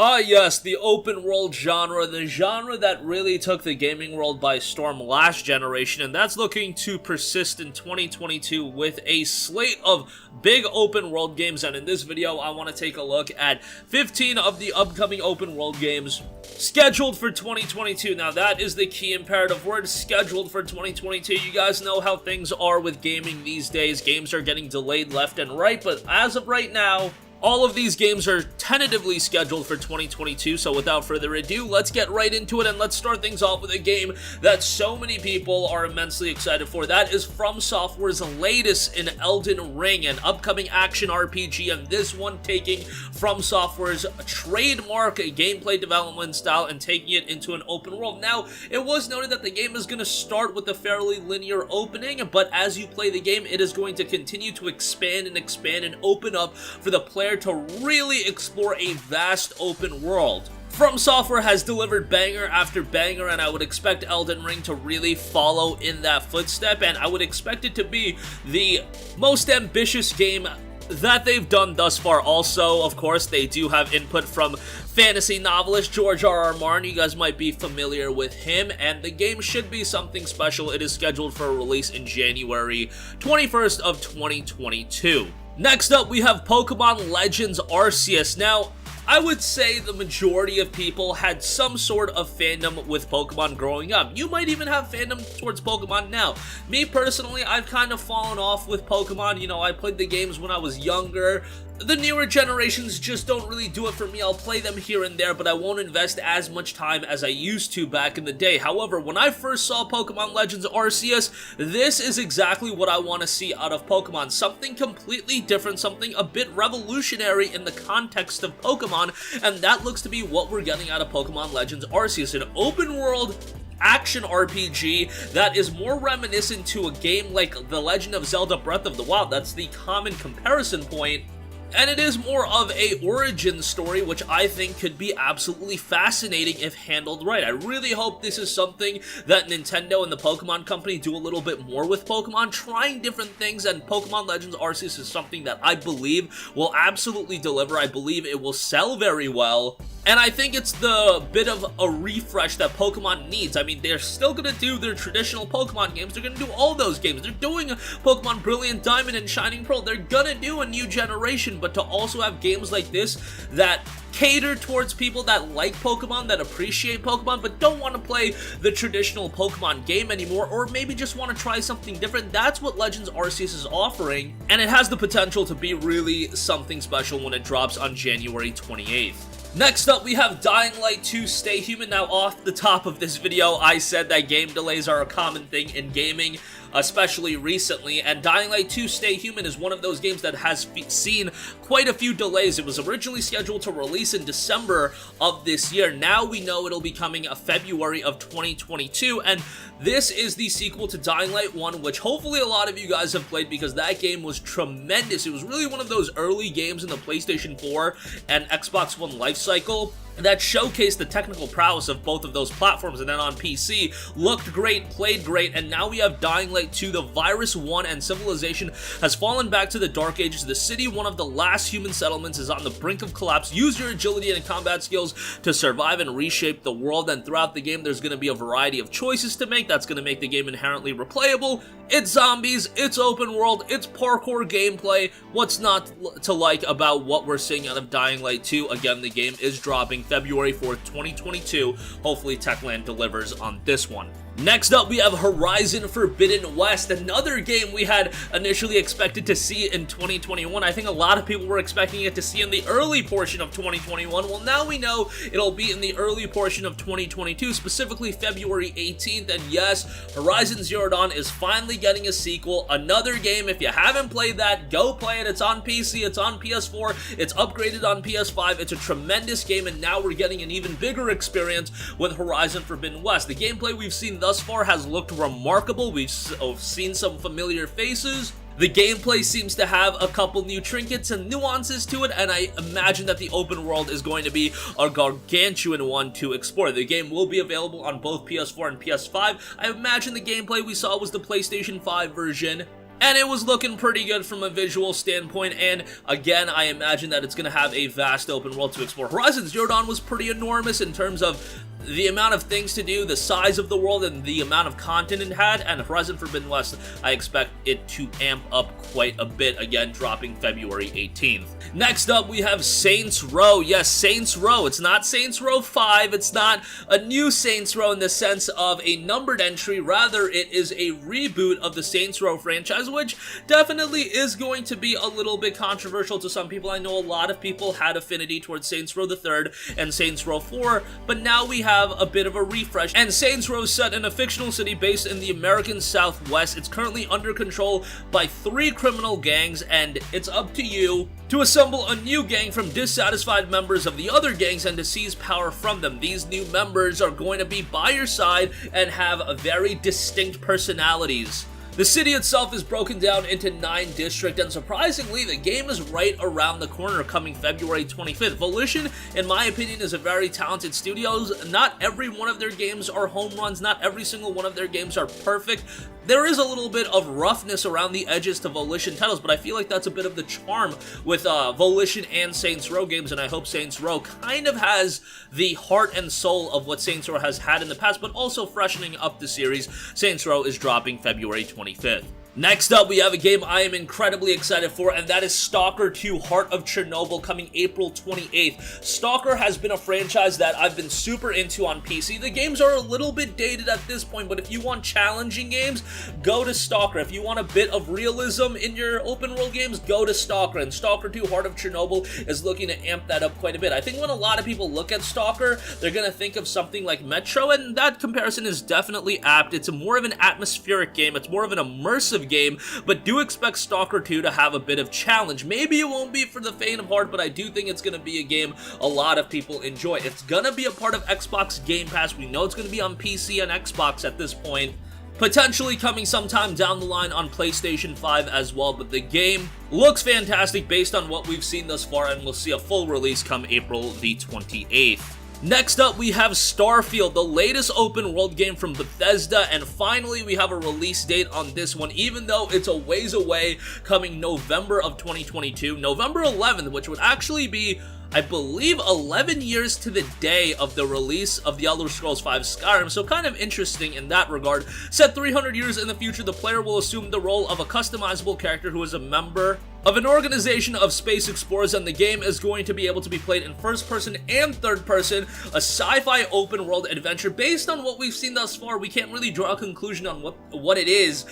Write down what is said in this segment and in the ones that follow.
Ah yes, the open world genre, the genre that really took the gaming world by storm last generation, and that's looking to persist in 2022 with a slate of big open world games. And in this video, I want to take a look at 15 of the upcoming open world games scheduled for 2022. Now that is the key imperative word, scheduled for 2022. You guys know how things are with gaming these days. Games are getting delayed left and right, but as of right now, all of these games are tentatively scheduled for 2022, so without further ado, let's get right into it, and let's start things off with a game that so many people are immensely excited for. That is From Software's latest in Elden Ring, an upcoming action RPG, and this one taking From Software's trademark gameplay development style and taking it into an open world. Now, it was noted that the game is going to start with a fairly linear opening, but as you play the game, it is going to continue to expand and open up for the player to really explore a vast open world. From Software has delivered banger after banger, and I would expect Elden Ring to really follow in that footstep, and I would expect it to be the most ambitious game that they've done thus far. Also, of course, they do have input from fantasy novelist George R.R. Martin. You guys might be familiar with him, and the game should be something special. It is scheduled for a release in January 21st of 2022. Next up, we have Pokemon Legends Arceus. Now, I would say the majority of people had some sort of fandom with Pokemon growing up. You might even have fandom towards Pokemon now. Me personally, I've kind of fallen off with Pokemon. You know, I played the games when I was younger. The newer generations just don't really do it for me. I'll play them here and there, but I won't invest as much time as I used to back in the day. However, when I first saw Pokemon Legends Arceus, this is exactly what I want to see out of Pokemon. Something completely different, something a bit revolutionary in the context of Pokemon, and that looks to be what we're getting out of Pokemon Legends Arceus, an open world action RPG that is more reminiscent to a game like The Legend of Zelda Breath of the Wild. That's the common comparison point. And it is more of a origin story, which I think could be absolutely fascinating if handled right. I really hope this is something that Nintendo and the Pokemon Company do a little bit more with Pokemon, trying different things, and Pokemon Legends Arceus is something that I believe will absolutely deliver. I believe it will sell very well. And I think it's the bit of a refresh that Pokemon needs. I mean, they're still going to do their traditional Pokemon games. They're going to do all those games. They're doing Pokemon Brilliant Diamond and Shining Pearl. They're going to do a new generation, but to also have games like this that cater towards people that like Pokemon, that appreciate Pokemon, but don't want to play the traditional Pokemon game anymore, or maybe just want to try something different, that's what Legends Arceus is offering, and it has the potential to be really something special when it drops on January 28th. Next up, we have Dying Light 2 Stay Human. Now, off the top of this video, I said that game delays are a common thing in gaming, especially recently, and Dying Light 2 Stay Human is one of those games that has seen quite a few delays. It was originally scheduled to release in December of this year. Now we know it'll be coming February of 2022, and this is the sequel to Dying Light 1, which hopefully a lot of you guys have played because that game was tremendous. It was really one of those early games in the PlayStation 4 and Xbox One life cycle that showcased the technical prowess of both of those platforms, and then on PC, looked great, played great, and now we have Dying Light 2. The virus won and civilization has fallen back to the Dark Ages. The city, one of the last human settlements, is on the brink of collapse. Use your agility and combat skills to survive and reshape the world, and throughout the game, there's going to be a variety of choices to make. That's going to make the game inherently replayable. It's zombies, it's open world, it's parkour gameplay. What's not to like about what we're seeing out of Dying Light 2? Again, the game is dropping February 4th, 2022. Hopefully Techland delivers on this one. Next up, we have Horizon Forbidden West, another game we had initially expected to see in 2021. I think a lot of people were expecting it to see in the early portion of 2021. Well, now we know it'll be in the early portion of 2022, specifically February 18th. And yes, Horizon Zero Dawn is finally getting a sequel. Another game, if you haven't played that, go play it. It's on PC, it's on PS4, it's upgraded on PS5. It's a tremendous game, and now we're getting an even bigger experience with Horizon Forbidden West. The gameplay we've seen thus far has looked remarkable. We've seen some familiar faces. The gameplay seems to have a couple new trinkets and nuances to it, and I imagine that the open world is going to be a gargantuan one to explore. The game will be available on both PS4 and PS5. I imagine the gameplay we saw was the PlayStation 5 version. and it was looking pretty good from a visual standpoint, and again, I imagine that it's going to have a vast open world to explore. Horizon Zero Dawn was pretty enormous in terms of the amount of things to do, the size of the world, and the amount of content it had, and Horizon Forbidden West, I expect it to amp up quite a bit, again, dropping February 18th. Next up, we have Saints Row. Yes, Saints Row. It's not Saints Row 5, it's not a new Saints Row in the sense of a numbered entry, rather it is a reboot of the Saints Row franchise, which definitely is going to be a little bit controversial to some people. I know a lot of people had affinity towards Saints Row the Third and Saints Row 4, but now we have a bit of a refresh, and Saints Row is set in a fictional city based in the American Southwest. It's currently under control by 3 criminal gangs, and it's up to you to assemble a new gang from dissatisfied members of the other gangs and to seize power from them. These new members are going to be by your side and have very distinct personalities. The city itself is broken down into 9 districts, and surprisingly, the game is right around the corner, coming February 25th. Volition, in my opinion, is a very talented studio. Not every one of their games are home runs, not every single one of their games are perfect. There is a little bit of roughness around the edges to Volition titles, but I feel like that's a bit of the charm with Volition and Saints Row games, and I hope Saints Row kind of has the heart and soul of what Saints Row has had in the past, but also freshening up the series. Saints Row is dropping February 25th. Next up, we have a game I am incredibly excited for, and that is Stalker 2 Heart of Chernobyl, coming April 28th. Stalker has been a franchise that I've been super into on PC. The games are a little bit dated at this point, but if you want challenging games, go to Stalker. If you want a bit of realism in your open world games, go to Stalker, and Stalker 2 Heart of Chernobyl is looking to amp that up quite a bit. I think when a lot of people look at Stalker, they're going to think of something like Metro, and that comparison is definitely apt. It's more of an atmospheric game, it's more of an immersive game, but do expect Stalker 2 to have a bit of challenge. Maybe it won't be for the faint of heart, but I do think it's going to be a game a lot of people enjoy. It's going to be a part of Xbox Game Pass. We know it's going to be on PC and Xbox at this point, potentially coming sometime down the line on PlayStation 5 as well, but the game looks fantastic based on what we've seen thus far, and we'll see a full release come April the 28th. Next up, we have Starfield, the latest open world game from Bethesda, and finally we have a release date on this one, even though it's a ways away, coming November of 2022, November 11th, which would actually be, I believe, 11 years to the day of the release of The Elder Scrolls V Skyrim, so kind of interesting in that regard. Set 300 years in the future, the player will assume the role of a customizable character who is a member of an organization of space explorers, and the game is going to be able to be played in first person and third person, a sci-fi open world adventure. Based on what we've seen thus far, we can't really draw a conclusion on what it is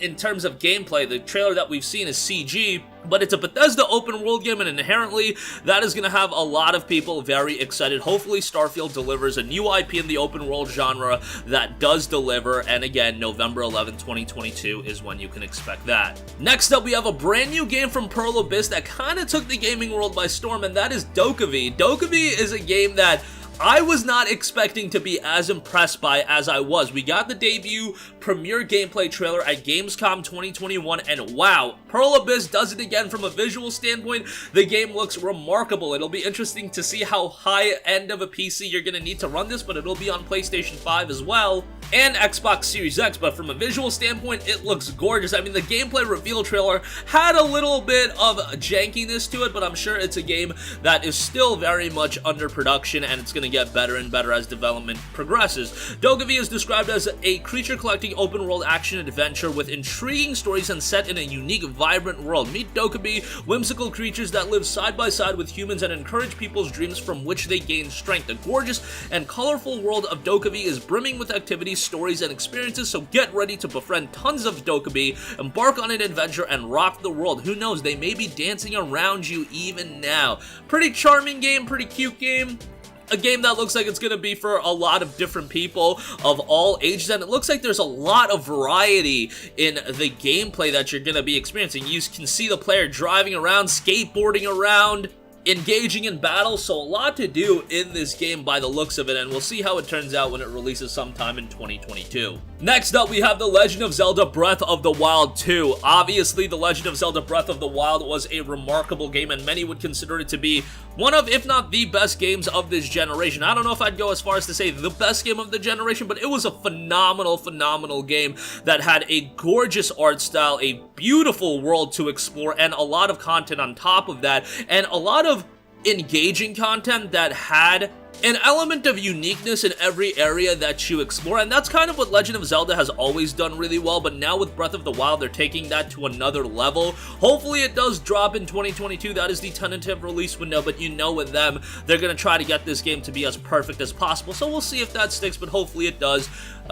in terms of gameplay. The trailer that we've seen is CG, but it's a Bethesda open world game, and inherently that is going to have a lot of people very excited. Hopefully Starfield delivers a new IP in the open world genre that does deliver, and again, November 11, 2022 is when you can expect that. Next up, we have a brand new game from Pearl Abyss that kind of took the gaming world by storm, and that is Dokkaebi. Dokkaebi is a game that I was not expecting to be as impressed by as I was. We got the debut premiere gameplay trailer at Gamescom 2021, and wow, Pearl Abyss does it again from a visual standpoint. The game looks remarkable. It'll be interesting to see how high end of a PC you're going to need to run this, but it'll be on PlayStation 5 as well, and Xbox Series X, but from a visual standpoint, it looks gorgeous. I mean, the gameplay reveal trailer had a little bit of jankiness to it, but I'm sure it's a game that is still very much under production, and it's going to get better and better as development progresses. Dokkaebi is described as a creature-collecting open-world action-adventure with intriguing stories and set in a unique, vibrant world. Meet Dokkaebi, whimsical creatures that live side by side with humans and encourage people's dreams from which they gain strength. The gorgeous and colorful world of Dokkaebi is brimming with activities, stories, and experiences, so get ready to befriend tons of Dokkaebi, embark on an adventure, and rock the world. Who knows, they may be dancing around you even now. Pretty charming game, pretty cute game. A game that looks like it's going to be for a lot of different people of all ages, and it looks like there's a lot of variety in the gameplay that you're going to be experiencing. You can see the player driving around, skateboarding around, engaging in battle, so a lot to do in this game by the looks of it, and we'll see how it turns out when it releases sometime in 2022. Next up, we have The Legend of Zelda Breath of the Wild 2. Obviously, The Legend of Zelda Breath of the Wild was a remarkable game, and many would consider it to be one of, if not the best games of this generation. I don't know if I'd go as far as to say the best game of the generation, but it was a phenomenal game that had a gorgeous art style, a beautiful world to explore, and a lot of content on top of that, and a lot of engaging content that had an element of uniqueness in every area that you explore, and that's kind of what Legend of Zelda has always done really well, but now with Breath of the Wild, they're taking that to another level. Hopefully it does drop in 2022, that is the tentative release window, but you know with them, they're going to try to get this game to be as perfect as possible, so we'll see if that sticks, but hopefully it does.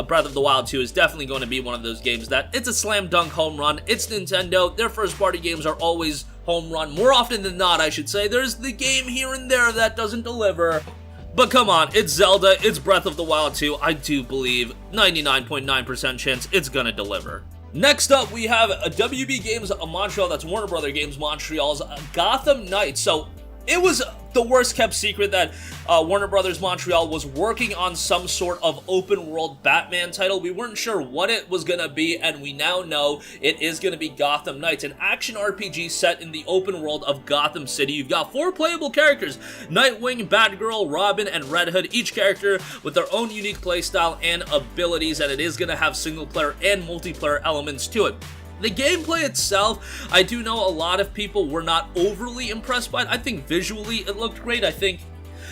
Breath of the Wild 2 is definitely going to be one of those games that it's a slam dunk home run. It's Nintendo, their first party games are always home run, more often than not I should say. There's the game here and there that doesn't deliver. But come on, it's Zelda, it's Breath of the Wild 2, I do believe 99.9% chance it's gonna deliver. Next up, we have a WB Games Montreal, that's Warner Brother Games Montreal's Gotham Knights. So it was the worst kept secret that Warner Brothers Montreal was working on some sort of open world Batman title. We weren't sure what it was going to be, and we now know it is going to be Gotham Knights, an action RPG set in the open world of Gotham City. You've got 4 playable characters: Nightwing, Batgirl, Robin, and Red Hood, each character with their own unique playstyle and abilities, and it is going to have single player and multiplayer elements to it. The gameplay itself, I do know a lot of people were not overly impressed by it. I think visually it looked great. I think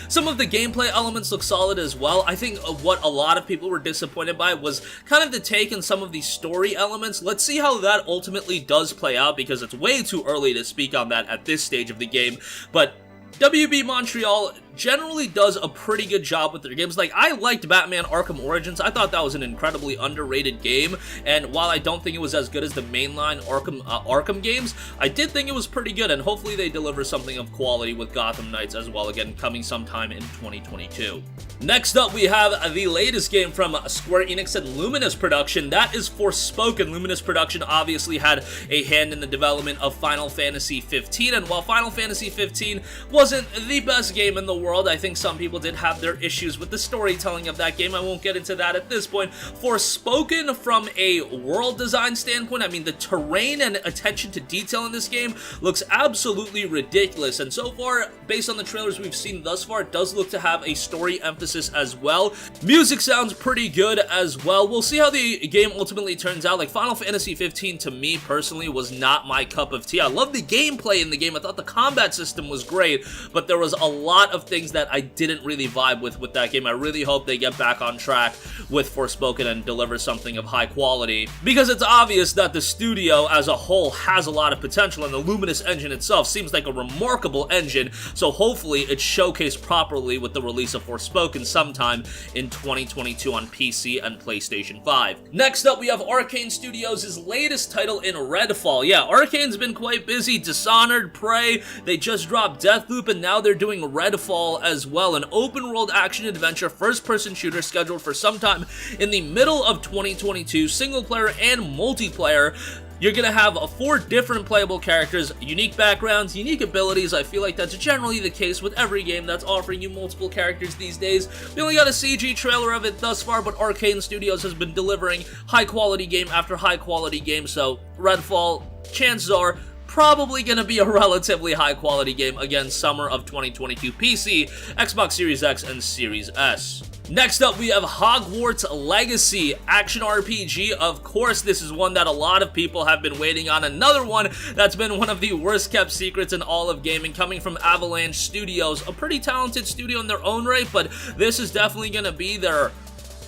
some of the gameplay elements look solid as well. I think what a lot of people were disappointed by was kind of the take in some of the story elements. Let's see how that ultimately does play out, because it's way too early to speak on that at this stage of the game. But WB Montreal generally does a pretty good job with their games. Like, I liked Batman Arkham Origins. I thought that was an incredibly underrated game, and while I don't think it was as good as the mainline Arkham games, I did think it was pretty good, and hopefully they deliver something of quality with Gotham Knights as well, again, coming sometime in 2022. Next up, we have the latest game from Square Enix and Luminous Production. That is Forspoken. Luminous Production obviously had a hand in the development of Final Fantasy XV, and while Final Fantasy XV wasn't the best game in the world, I think some people did have their issues with the storytelling of that game. I won't get into that at this point. Forspoken, from a world design standpoint, I mean, the terrain and attention to detail in this game looks absolutely ridiculous, and so far, based on the trailers we've seen thus far, it does look to have a story emphasis as well. Music sounds pretty good as well. We'll see how the game ultimately turns out. Like, Final Fantasy XV, to me personally, was not my cup of tea. I love the gameplay in the game. I thought the combat system was great, but there was a lot of things that I didn't really vibe with that game. I really hope they get back on track with Forspoken and deliver something of high quality, because it's obvious that the studio as a whole has a lot of potential, and the Luminous engine itself seems like a remarkable engine, so hopefully it's showcased properly with the release of Forspoken sometime in 2022 on PC and PlayStation 5. Next up, we have Arcane Studios' latest title in Redfall. Yeah, Arcane's been quite busy. Dishonored, Prey, they just dropped Deathloop, and now they're doing Redfall as well, an open-world action-adventure first-person shooter scheduled for sometime in the middle of 2022, single-player and multiplayer. You're going to have 4 different playable characters, unique backgrounds, unique abilities. I feel like that's generally the case with every game that's offering you multiple characters these days. We only got a CG trailer of it thus far, but Arcane Studios has been delivering high-quality game after high-quality game, so Redfall, chances are, probably going to be a relatively high-quality game. Again, summer of 2022, PC, Xbox Series X, and Series S. Next up, we have Hogwarts Legacy, action RPG. Of course, this is one that a lot of people have been waiting on. Another one that's been one of the worst kept secrets in all of gaming, coming from Avalanche Studios, a pretty talented studio in their own right, but this is definitely going to be their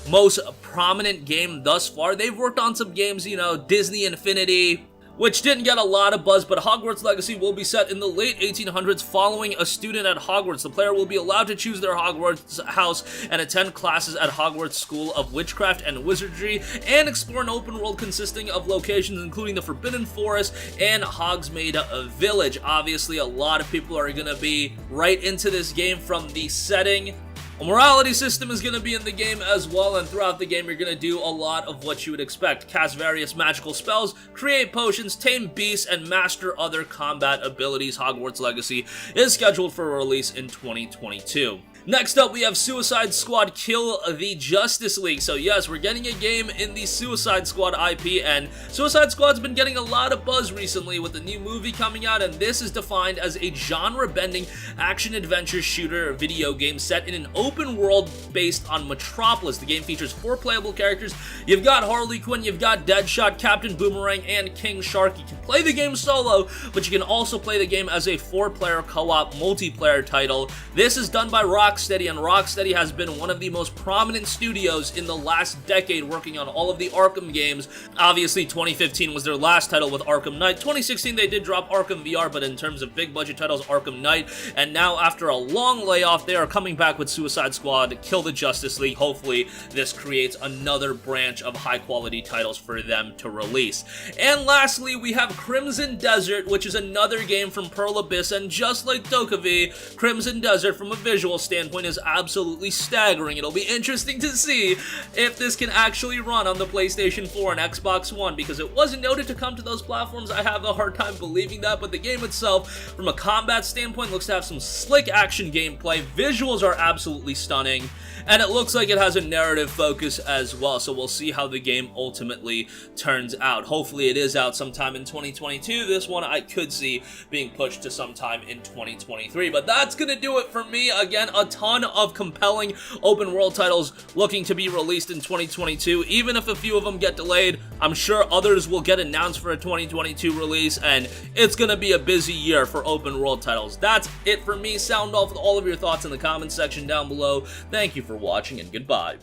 most prominent game thus far. They've worked on some games, you know, Disney Infinity, which didn't get a lot of buzz, but Hogwarts Legacy will be set in the late 1800s following a student at Hogwarts. The player will be allowed to choose their Hogwarts house and attend classes at Hogwarts School of Witchcraft and Wizardry, and explore an open world consisting of locations including the Forbidden Forest and Hogsmeade Village. Obviously, a lot of people are going to be right into this game from the setting. A morality system is going to be in the game as well, and throughout the game you're going to do a lot of what you would expect. Cast various magical spells, create potions, tame beasts, and master other combat abilities. Hogwarts Legacy is scheduled for release in 2022. Next up, we have Suicide Squad Kill the Justice League. So yes, we're getting a game in the Suicide Squad IP, and Suicide Squad's been getting a lot of buzz recently with the new movie coming out, and this is defined as a genre-bending action-adventure shooter video game set in an open world based on Metropolis. The game features 4 playable characters. You've got Harley Quinn, you've got Deadshot, Captain Boomerang, and King Shark. You can play the game solo, but you can also play the game as a 4-player co-op multiplayer title. This is done by Rocksteady, and Rocksteady has been one of the most prominent studios in the last decade working on all of the Arkham games. Obviously, 2015 was their last title with Arkham Knight. 2016, they did drop Arkham VR, but in terms of big budget titles, Arkham Knight. And now, after a long layoff, they are coming back with Suicide Squad Kill the Justice League. Hopefully, this creates another branch of high-quality titles for them to release. And lastly, we have Crimson Desert, which is another game from Pearl Abyss, and just like Dokkaebi, Crimson Desert, from a visual standpoint, is absolutely staggering. It'll be interesting to see if this can actually run on the PlayStation 4 and Xbox One, because it wasn't noted to come to those platforms. I have a hard time believing that, but the game itself, from a combat standpoint, looks to have some slick action gameplay. Visuals are absolutely stunning, and it looks like it has a narrative focus as well, so we'll see how the game ultimately turns out. Hopefully it is out sometime in 2022. This one I could see being pushed to sometime in 2023, but that's gonna do it for me. Again, a ton of compelling open world titles looking to be released in 2022. Even if a few of them get delayed, I'm sure others will get announced for a 2022 release, and it's gonna be a busy year for open world titles. That's it for me. Sound off with all of your thoughts in the comments section down below. Thank you for watching, and goodbye.